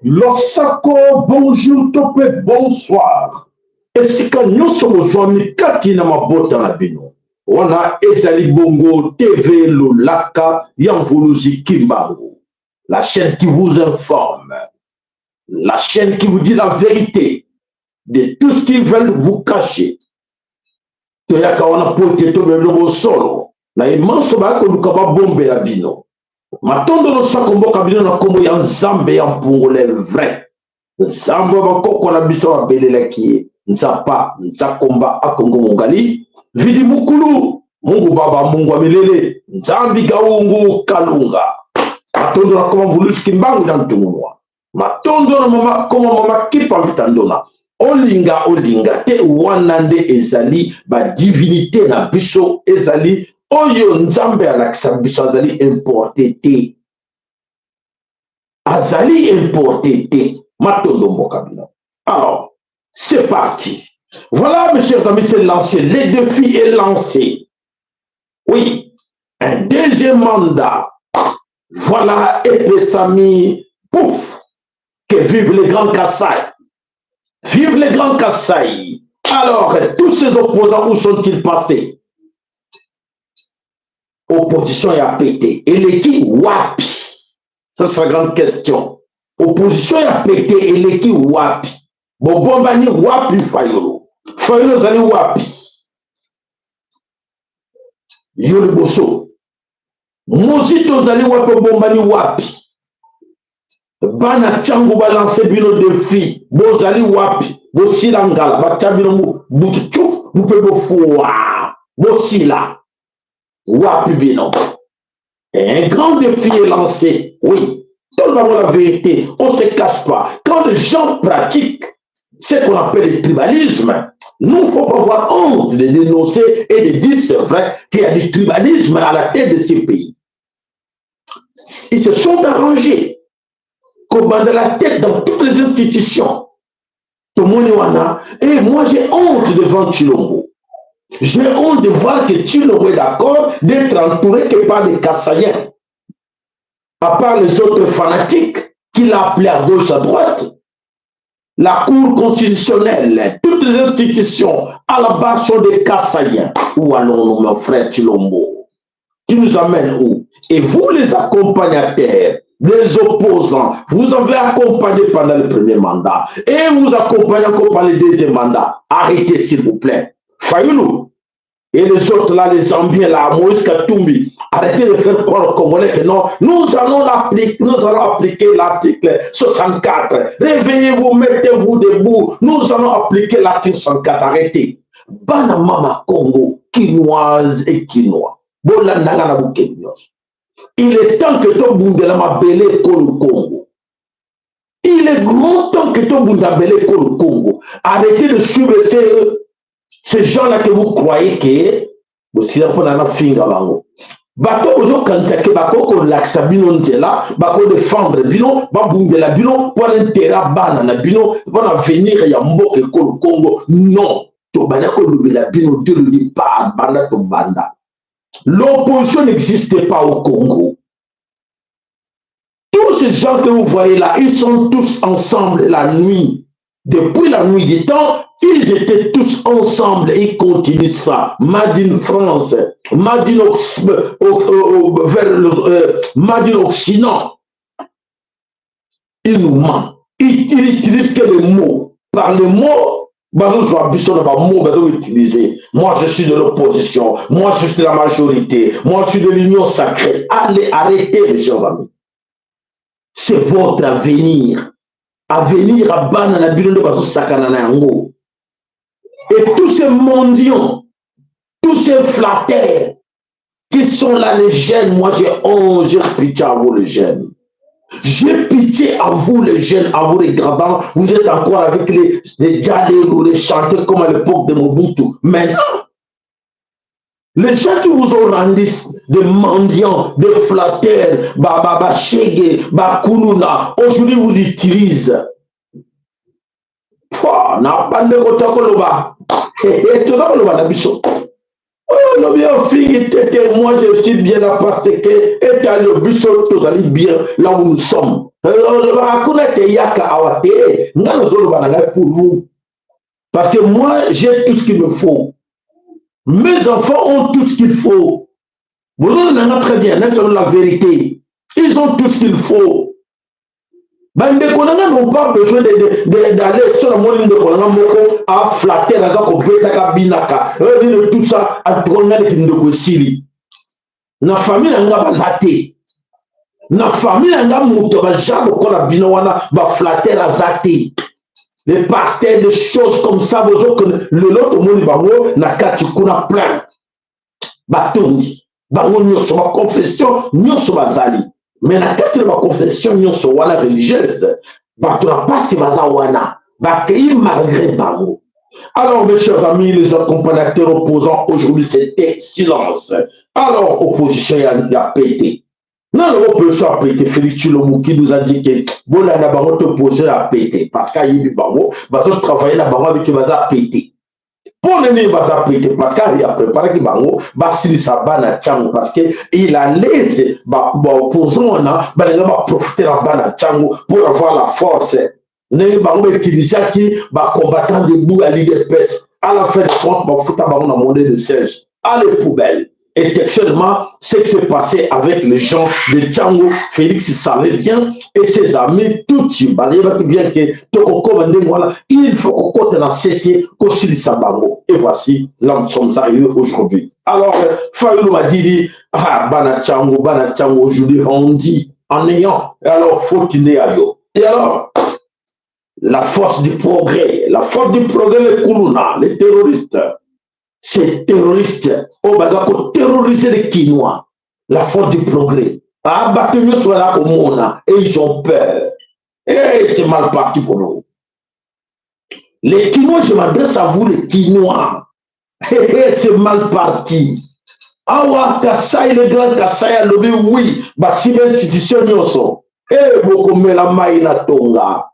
Losako, bonjour, topé, bonsoir. Esika nyoso mozwami kati na mabota na bino. Wana ezali bongo TV Lolaka Yamvuluzi Kimbangu. La chaîne qui vous informe. La chaîne qui vous dit la vérité de tout ce qu'ils veulent vous cacher. Toyaka wana pote to belo solo. Na imanso ba ko lukaba bombe la bino. Matondo no sakombo kabino na kombo ya Nzambe ya mpungole vrai. Nzambe bakoko na biso wa belelaki nzapa nzakomba akongo mungali vidi mukulu Mungu baba Mungu wa milele Nzambi gaungu kalunga matondo na koma Mvuluzi Kimbangu na mtumunwa matondo na mama koma mama kipa vitandona olinga te wanande ezali ba divinité na biso ezali oyo Nzambe alakisa biso azali importé te azali importé te. Alors, c'est parti. Voilà, mes chers amis, c'est lancé. Le défi est lancé. Oui, un deuxième mandat. Voilà, Epesami, pouf, que vive les grands Kassai. Vive les grands Kassai. Alors, tous ces opposants, où sont-ils passés? Opposition est à péter. Et l'équipe, wapi? Ça, c'est la grande question. Opposition ya pété eleki wapi bobombani wapi Fayolo zali wapi yole boso mozito zali wapi bobombani wapi bana changu balance bino défi bozali wapi bosila ngala batabino butu mupe bofuwa bosila wapi bino. Un grand défi est lancé, oui. Tout le monde a la vérité, on ne se cache pas. Quand les gens pratiquent ce qu'on appelle le tribalisme, nous, il ne faut pas avoir honte de dénoncer et de dire c'est vrai qu'il y a du tribalisme à la tête de ces pays. Ils se sont arrangés comme dans la tête dans toutes les institutions. Et moi j'ai honte devant Tshilombo. J'ai honte de voir que Tshilombo est d'accord d'être entouré que par des Kassaïens. À part les autres fanatiques qu'il a appelés à gauche, à droite, la Cour constitutionnelle, toutes les institutions à la base sont des Kassaïens. Où allons-nous, mon frère Tshilombo? Qui nous amène où? Et vous, les accompagnateurs, les opposants, vous avez accompagné pendant le premier mandat et vous accompagnez encore pendant le deuxième mandat. Arrêtez, s'il vous plaît. Fayoulou. Et les autres là, les Zambiens là, Moïse Katumbi, arrêtez de faire croire aux Congolais que non, nous allons appliquer l'article 64. Réveillez-vous, mettez-vous debout. Nous allons appliquer l'article 64. Arrêtez. Bana mama Congo, quinoise et quinois. Bola nangana boukenyos. Il est temps que tout le monde m'a belé Congo. Il est grand temps que tout le monde a belé Congo. Arrêtez de suivre ces gens-là que vous croyez que vous êtes pas dans finga bango. Bato ozo kansake bako ko laksa bino ntela, bako défendre bino, ba bungela bino pour intérêt bana na bino, pour venir ya mboke ko Congo. Non, to bana ko lubela bino de le pas banda to banda. L'opposition n'existe pas au Congo. Tous ces gens que vous voyez là, ils sont tous ensemble la nuit. Depuis la nuit du temps, ils étaient tous ensemble et ils continuent ça. Madine France, Madine Madine Occident. Ils nous mentent. Ils utilisent que les mots. Par les mots, moi je suis de l'opposition, moi je suis de la majorité, moi je suis de l'union sacrée. Allez, arrêtez mes chers amis. C'est votre avenir. Avenir à Banana Bilondo Basso Sakanana Yango. Et tous ces mendiants, tous ces flatteurs qui sont là les jeunes, moi j'ai pitié à vous les jeunes. J'ai pitié à vous les jeunes, en vous regardant, vous êtes encore avec les Djalé ou les chanteurs comme à l'époque de Mobutu. Maintenant, les gens qui vous ont rendu des mendiants, des flatteurs, Chege, Kuluna, aujourd'hui vous utilisent. Na bande kota koloba. Tu vas koloba na biso. Oh, le bien fille, moi je suis bien là parce que et à le biso tout allez bien là où nous sommes. Akuna te yaka awate, ngalo zolo bananga pour vous. Parce que moi j'ai tout ce qu'il me faut. Mes enfants ont tout ce qu'il faut. Vous en très bien, selon la vérité. Ils ont tout ce qu'il faut. Bande konanga n'ont pas besoin d'aller sur la moline de konanga moko à flatter la gako beta binaka. De tout ça à konanga de kindoko sili. Na famille nanga bazate. Na famille nanga muto ba jabo kona bino wana ba flatter azate. Les pasteurs de choses comme ça besoin que le lot moni bango na kati kuna plein. Batondi. Bango nyoso ba confession nyoso bazali. Mais la quatrième confession, nous sommes religieuse. Tu n'as pas si bazawana. Malgré Bango. Alors, mes chers amis, les accompagnateurs opposants, aujourd'hui, c'était silence. Alors, opposition, il y a pété. Non, l'opposition a pété. Félix Tshilombo qui nous a dit que bon, la Bango opposition a pété. Parce qu'il y a eu Bango, bazo travailler la Bango avec le baza pété. Pour le nez, baza pété. Parce qu'il a préparé que Bango, basili sa bana tchango. Parce qu'il a laissé, opposant, on a profité la bana tchango pour avoir la force. N'est Bango utilisé qui, combattant debout à l'IDPS. À la fin de compte, Bafouta Bango a monté de siège. À les poubelles. Et textuellement, ce qui s'est passé avec les gens de Tchango, Félix savait bien, et ses amis, tout il va bien que il faut qu'on compte dans cessé qu'aussi Sabango. Et voici, là nous sommes arrivés aujourd'hui. Alors, Fayoulou m'a dit, Bana Tchango, aujourd'hui, on dit, en ayant, alors, faut-il y aller. Et alors, la force du progrès, les Koulouna, les terroristes, ces terroristes, terroriser les Kinois, la force du progrès. Et ils ont peur. Et c'est mal parti pour nous. Les Kinois, je m'adresse à vous, les Kinois. C'est mal parti. Awa Kassai, le grand Kassai a levé, oui, si l'institution yoso. Eh, beaucoup me la maïna tonga.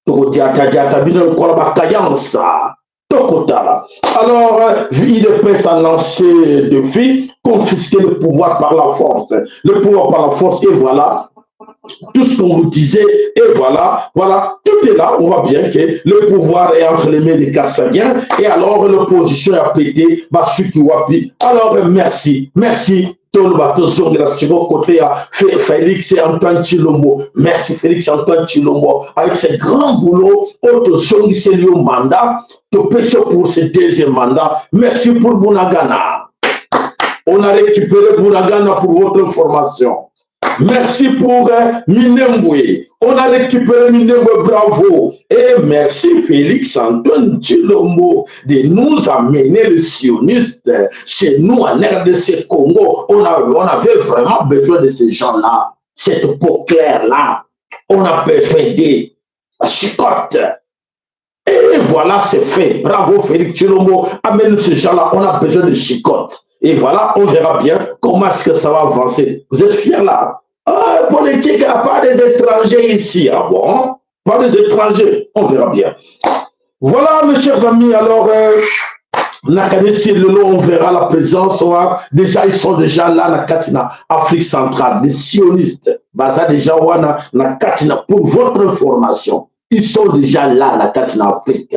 Toko diata, bino kola bakayansa. Alors, IDPS a lancé le défi, confisquer le pouvoir par la force. Le pouvoir par la force, et voilà, tout ce qu'on vous disait, et voilà, tout est là, on voit bien que le pouvoir est entre les mains des Kassadiens, et alors l'opposition a pété, alors merci. Côté à Félix et Antoine Tshilombo. Merci Félix et Antoine Tshilombo. Avec ce grand boulot, c'est le mandat, pour ce deuxième mandat. Merci pour Bunagana. On a récupéré Bunagana pour votre information. Merci pour Minembwe. On a récupéré Minembwe, bravo. Et merci Félix Antoine Tshilombo de nous amener les sionistes chez nous en RDC Congo. On avait vraiment besoin de ces gens-là. Cette peau claire-là. On a besoin des chicottes. Et voilà, c'est fait. Bravo Félix Tshilombo. Amène ces gens-là. On a besoin de chicottes. Et voilà, on verra bien comment est-ce que ça va avancer. Vous êtes fiers là? Politique, il n'y a pas des étrangers ici. Ah bon? Pas des étrangers. On verra bien. Voilà, mes chers amis. Alors, on verra la présence. Déjà, ils sont déjà là, la Katina, Afrique centrale, des sionistes. Baza déjà, na Katina, pour votre information. Ils sont déjà là, la Katina Afrique.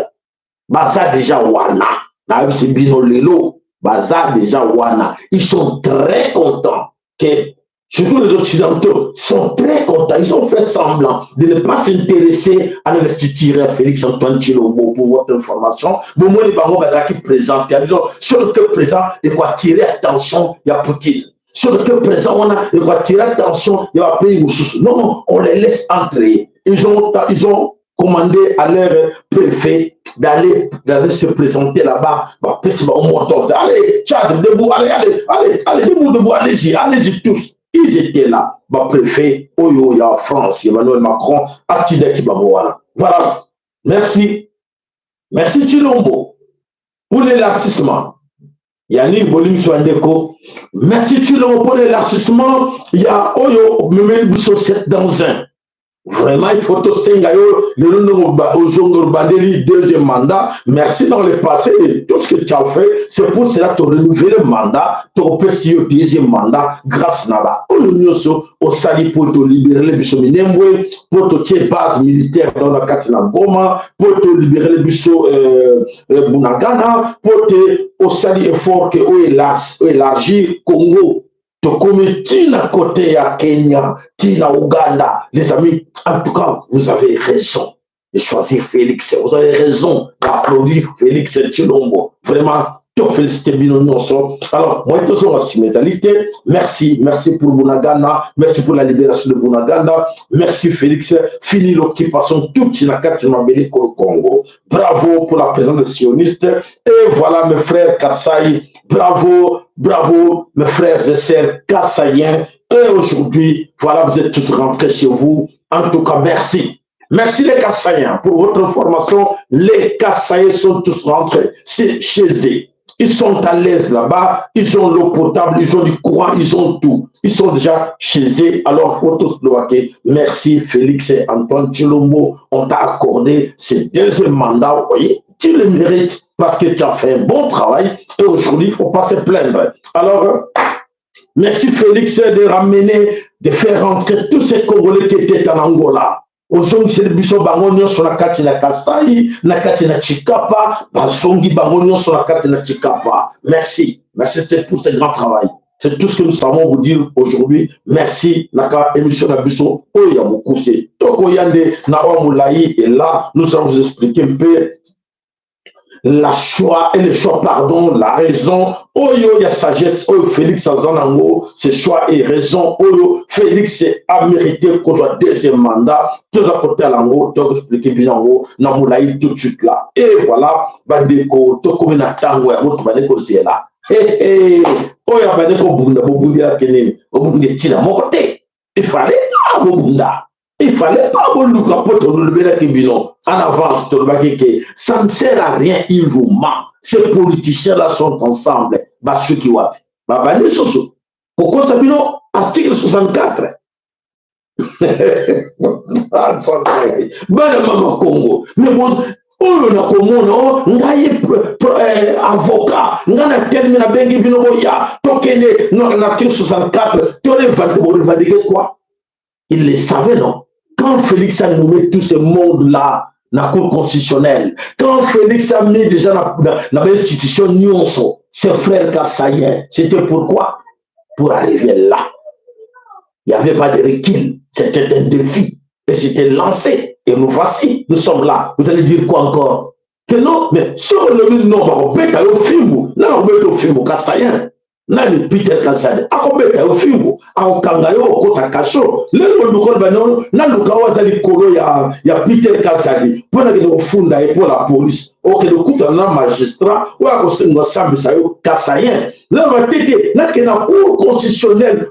Baza déjà, wana. Na Bino Lelo. Baza déjà, wana. Ils sont très contents que. Surtout les Occidentaux sont très contents. Ils ont fait semblant de ne pas s'intéresser à l'investiture Félix Antoine Tshilombo pour votre information. Bon, moi, les barons qui présentent, sur le cas présent, il faut attirer attention, il y a Poutine. Sur le cas présent, il faut attirer attention, il y a un pays. Non, on les laisse entrer. Ils ont commandé à leur préfet d'aller se présenter là-bas. Allez, Tchad, debout, allez, debout, allez-y tous. ils étaient là. Ma préfet, Oyo, en France, Emmanuel Macron, Atida Kibabouana. Voilà. Merci. Merci Chilombo pour l'élargissement. Yannick Bolim Swandeko. Merci Chilombo pour l'élargissement. Il y a Oyo, Memel Bousso 7 dans un. Vraiment, il faut tout Sengayo, le deuxième mandat. Merci dans le passé, tout ce que tu as fait, c'est pour cela que tu as renouvelé le mandat, tu as passé au deuxième mandat, grâce à Naba. Au Sali pour te libérer les Bissau Minembwe, pour te tirer base militaire dans la Katina Goma, pour te libérer les Bissau Bunagana, pour te au Sali effort que élargir Congo. Comme Tina côté à Kenya, Tina Ouganda, les amis, en tout cas, vous avez raison de choisir Félix. Vous avez raison d'applaudir Félix Tshilombo. Vraiment, tout félicité Binonoso. Alors, moi, tous sont mes alités. Merci, merci pour Bunagana, merci pour la libération de Bunagana, merci Félix. Fini l'occupation toute Chinakati Mabeli au Congo. Bravo pour la présence des sionistes. Et voilà mes frères Kassai. Bravo, bravo, mes frères et sœurs kassaïens. Et aujourd'hui, voilà, vous êtes tous rentrés chez vous. En tout cas, merci. Merci les Kassaïens. Pour votre information, les Kassaïens sont tous rentrés chez eux. Ils sont à l'aise là-bas. Ils ont l'eau potable, ils ont du courant, ils ont tout. Ils sont déjà chez eux. Alors, Photoslovaquie, merci Félix et Antoine Tshilombo. On t'a accordé ce deuxième mandat. Vous voyez, tu le mérites parce que tu as fait un bon travail. Et aujourd'hui, il ne faut pas se plaindre. Alors, merci Félix de ramener, de faire rentrer tous ces Congolais qui étaient en Angola. Aujourd'hui, c'est le biso bangonio sur la carte na Kasai, na carte na Chikapa, basongi bangonio sur la carte na Chikapa. Merci. Merci pour ce grand travail. C'est tout ce que nous savons vous dire aujourd'hui. Merci. Naka émission na biso Oya Mukuse. Toko Yande na Omoulaï est là. Nous allons vous expliquer un peu la choix et le choix, pardon, la raison. Oyo, il y a sagesse. Oyo, Félix Azanango, c'est choix et raison. Oyo, Félix a mérité qu'on soit deuxième mandat. Tout à côté à l'ango, tout expliquer bien en haut, na moulaï tout de suite là. Et voilà, bandeko, tout comme na tango, ya votre bandeko c'est là. Oyo, bandeko bunda, bunda kenen, bunda tina, mon côté. Il fallait pas bunda. Il fallait pas vous nous capoter en avance, ça ne sert à rien, il vous ment. Ces politiciens-là sont ensemble. Bah, ceux qui voient. Bah, bah, les soso. Pourquoi ça dit article 64? Bah, le maman Congo. Mais bon, on a comme avocat, on a terminé à Bengi Binoya, tokene, l'article 64, tu aurais quoi? Il le savait, non? Quand Félix a nommé tout ce monde-là, la Cour constitutionnelle, quand Félix a mis déjà dans l'institution Nyonso, ses frères Kassaïens, c'était pourquoi? Pour arriver là. Il n'y avait pas de recul, c'était un défi, et c'était lancé, et nous voici, nous sommes là. Vous allez dire quoi encore? Que non, mais sur le nom, on peut aller au film, là on peut au film Kassaïen. Nani Peter Kasadi akobeta yo fimbo akokanga yo okota kasho lelo lukolo bano na lukawa zali kolo ya Peter Kasadi pona ke ofunda e pour la police oke lokuta na magistrat ou akosenga sambisa yo Kassaïen lelo batete na ke na cour constitutionnelle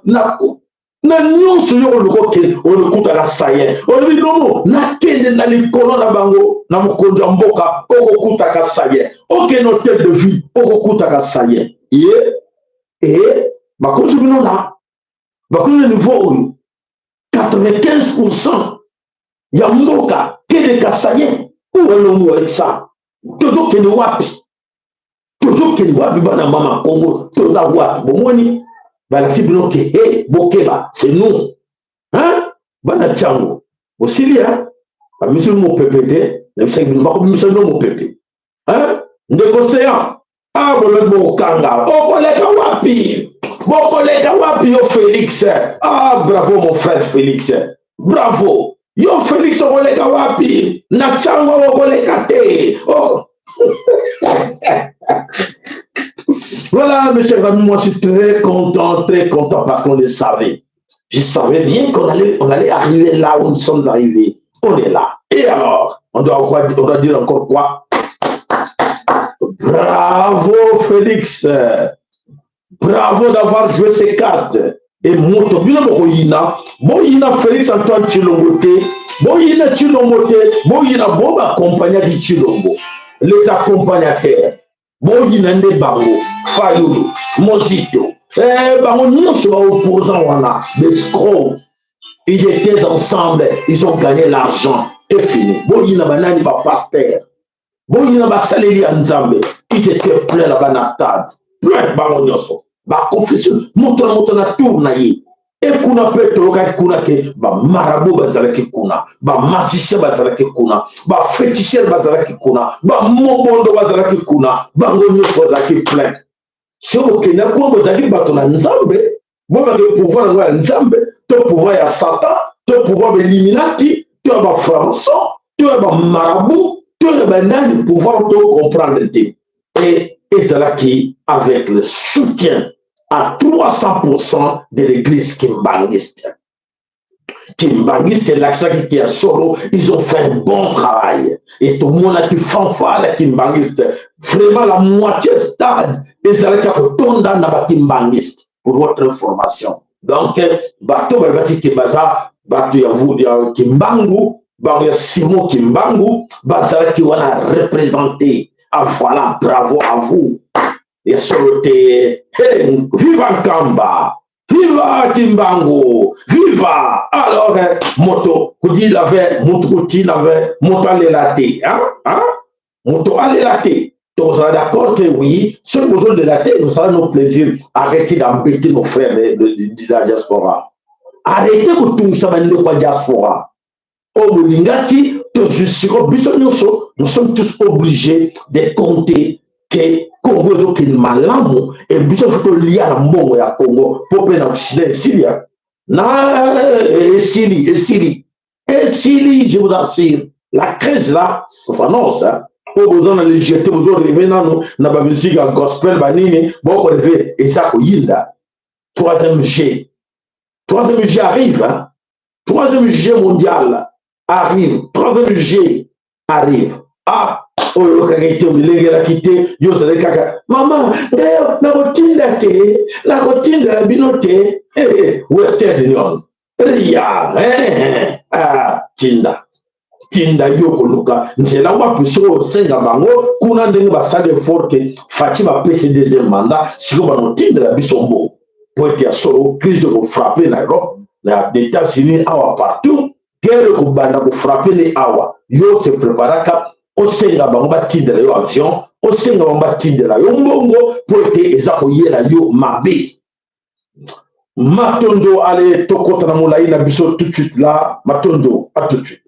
na nyonso yo olukoke olukuta Kassaïen olobi nono na kende na likolo na bango na mokonzi ya mboka okokuta Kassaïen oke no tête de vie okokuta Kassaïen. Et, bah, comme je vous dis là, bah, comme le niveau 95%, il y a Mboka, qui est des Kassaïens, où est le mot avec ça? Toujours qu'il y a wapi. Toujours qu'il y a wapi, bah, na maman Congo, toujours à wapi. Bon, moi, bah, la type de hé, Bokeba, c'est nous. Hein? Bah, na Tchango. Aussi, hein? Bah, monsieur mon PPT, monsieur mon PPT. Hein? Négociant. Ah, Bokanga, Bokoleka wapi, yo Félix. Ah, bravo mon frère Félix, bravo. Yo Félix, Bokoleka wapi, na Tchango Bokoleka te. Oh. Voilà, mes chers amis, moi je suis très content parce qu'on le savait. Je savais bien qu'on allait arriver là où nous sommes arrivés. On est là. Et alors, on doit dire encore quoi? Bravo Félix, bravo d'avoir joué ces cartes. et moto bino boyina boyina Félix Antoine Tshilombo te boyina Tshilombo te boyina boba accompagner di Tshilombo les accompagnateurs boyina nde bango Fayulu Mozito bango nyonso ba opposant wana des scrocs ils étaient ensemble ils ont gagné l'argent et fini boyina banani ba pasteur boyina ba saleli ya Nzambe ils étaient pleins là-bas na stade plein bango nyonso ba confession moto na tour na ye e kuna pe toloka kuna ke ba marabout bazalaki kuna ba magicien bazalaki kuna ba féticheur bazalaki kuna ba mobondo bazalaki kuna bango nyonso bazalaki plein so bokenda kuna bozalaki bato na Nzambe bobake pouvoir ya Nzambe to pouvoir ya Satan to pouvoir ya Illuminati to ya ba franc-maçon to ya ba marabout to ya ba nani pouvoir to comprendre te et ezalaki avec le soutien à 300% de l'église kimbangiste. Kimbangiste, l'accent qui est solo, ils ont fait un bon travail. Et tout le monde a qui fanfare la kimbangiste. Vraiment la moitié stade, ils allaient retourner dans la kimbangiste pour votre information. Donc, bateau qui baza, bateau ya vous ya kimbangu, bateau Simon Kimbangu, bazala qui wana représenté. Ah voilà, bravo à vous. Et solo te, hey, viva Nkamba, viva Kimbangu, viva. Alors, moto, kudi l'avait, moto l'avait, moto allait laté, hein, moto allait laté. Donc, on sera d'accord que oui, ce besoin de laté, nous sera nos plaisirs. Arrêtez d'embêter nos frères de la diaspora. Arrêtez que tout ça va nous diaspora. Au Bolingaki, nous sommes tous obligés de compter que Congo est malamu et nous sommes liés à la mort à Congo pour peine occident Syria. Et Syrie, je vous assure, la crise là, c'est pas non ça. Pour vous en aller jeter, vous en revenez dans la musique gospel, banini, bon, on revient et ça, Yilda. Troisième G arrive, hein. Troisième G mondial arrive, troisième G arrive. Ah, oh, le la quitté, yo se kaka. Maman, la routine de la binoté, Western Union. Ria, Tinda yoko luka, nzela wapi so senga bango, kuna ndenge basade forte, Fatima pese deuxième mandat, siko bano tinda la bisombo. Pour être solo, crise de frapper na Europe, les États-Unis awa partout, guerre ko banda ko frapper les awa. Yo se préparaka, o senga bango batinde la yo avion, o senga bango batinde la yo mbongo, pour être ezako yela yo mabe. Matondo, allez, tokota na moulaï na biso tout de suite là, Matondo, à tout de suite.